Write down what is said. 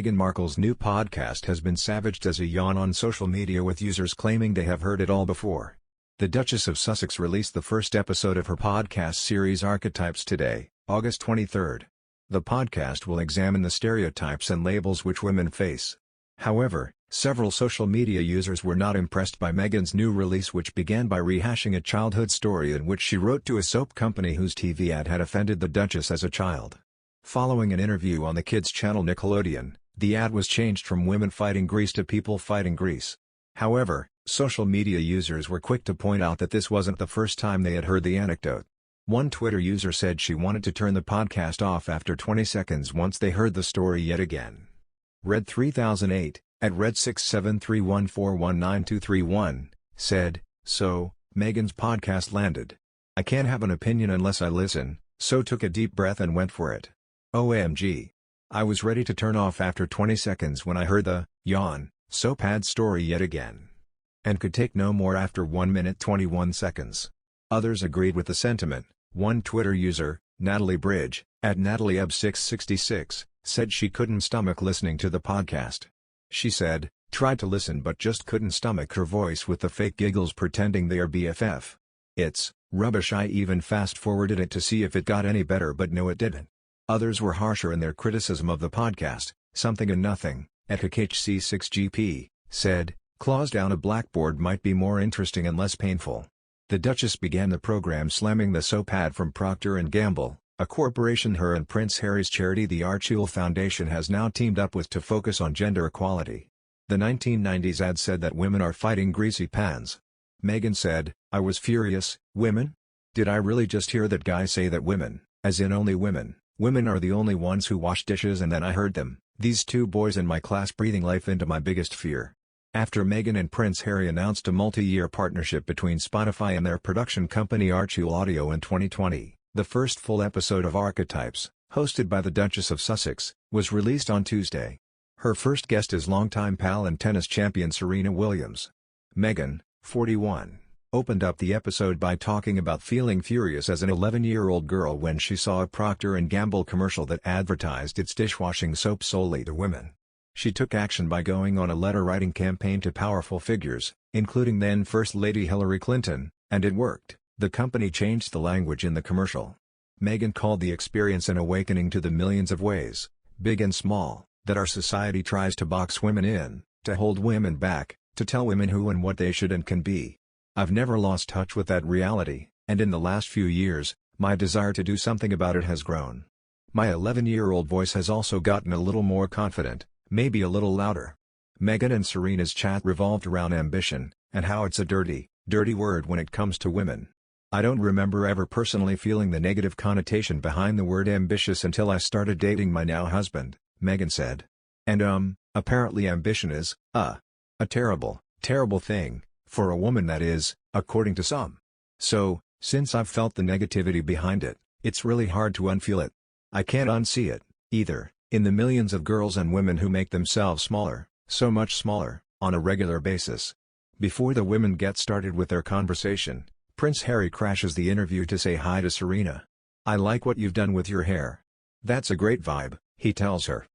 Meghan Markle's new podcast has been savaged as a yawn on social media, with users claiming they have heard it all before. The Duchess of Sussex released the first episode of her podcast series Archetypes today, August 23. The podcast will examine the stereotypes and labels which women face. However, several social media users were not impressed by Meghan's new release, which began by rehashing a childhood story in which she wrote to a soap company whose TV ad had offended the Duchess as a child. Following an interview on the kids' channel Nickelodeon, the ad was changed from "Women Fighting Greece" to "People Fighting Greece." However, social media users were quick to point out that this wasn't the first time they had heard the anecdote. One Twitter user said she wanted to turn the podcast off after 20 seconds once they heard the story yet again. Red 3008, at Red 67314192331, said, "So, Meghan's podcast landed. I can't have an opinion unless I listen, so took a deep breath and went for it. OMG. I was ready to turn off after 20 seconds when I heard the yawn soap ad story yet again. And could take no more after 1 minute 21 seconds. Others agreed with the sentiment. One Twitter user, Natalie Bridge, at NatalieUb666, said she couldn't stomach listening to the podcast. She said, "Tried to listen but just couldn't stomach her voice with the fake giggles pretending they are BFF. It's rubbish. I even fast-forwarded it to see if it got any better, but no, it didn't." Others were harsher in their criticism of the podcast. Something and Nothing, at HHC6GP, said, "Claws down a blackboard might be more interesting and less painful." The Duchess began the program slamming the soap ad from Procter & Gamble, a corporation her and Prince Harry's charity the Archie Foundation has now teamed up with to focus on gender equality. The 1990s ad said that women are fighting greasy pans. Meghan said, "I was furious. Women? Did I really just hear that guy say that women, as in only women are the only ones who wash dishes, and then I heard them, these two boys in my class, breathing life into my biggest fear." After Meghan and Prince Harry announced a multi-year partnership between Spotify and their production company Archie Audio in 2020, the first full episode of Archetypes, hosted by the Duchess of Sussex, was released on Tuesday. Her first guest is longtime pal and tennis champion Serena Williams. Meghan, 41, opened up the episode by talking about feeling furious as an 11-year-old girl when she saw a Procter & Gamble commercial that advertised its dishwashing soap solely to women. She took action by going on a letter-writing campaign to powerful figures, including then First Lady Hillary Clinton, and it worked. The company changed the language in the commercial. Meghan called the experience an awakening to the millions of ways, big and small, that our society tries to box women in, to hold women back, to tell women who and what they should and can be. I've never lost touch with that reality, and in the last few years, my desire to do something about it has grown. My 11-year-old voice has also gotten a little more confident, maybe a little louder." Meghan and Serena's chat revolved around ambition, and how it's a dirty, dirty word when it comes to women. "I don't remember ever personally feeling the negative connotation behind the word ambitious until I started dating my now husband," Meghan said. "And apparently ambition is, a terrible, terrible thing, for a woman, that is, according to some. So, since I've felt the negativity behind it, it's really hard to unfeel it. I can't unsee it, either, in the millions of girls and women who make themselves smaller, so much smaller, on a regular basis." Before the women get started with their conversation, Prince Harry crashes the interview to say hi to Serena. "I like what you've done with your hair. That's a great vibe," he tells her.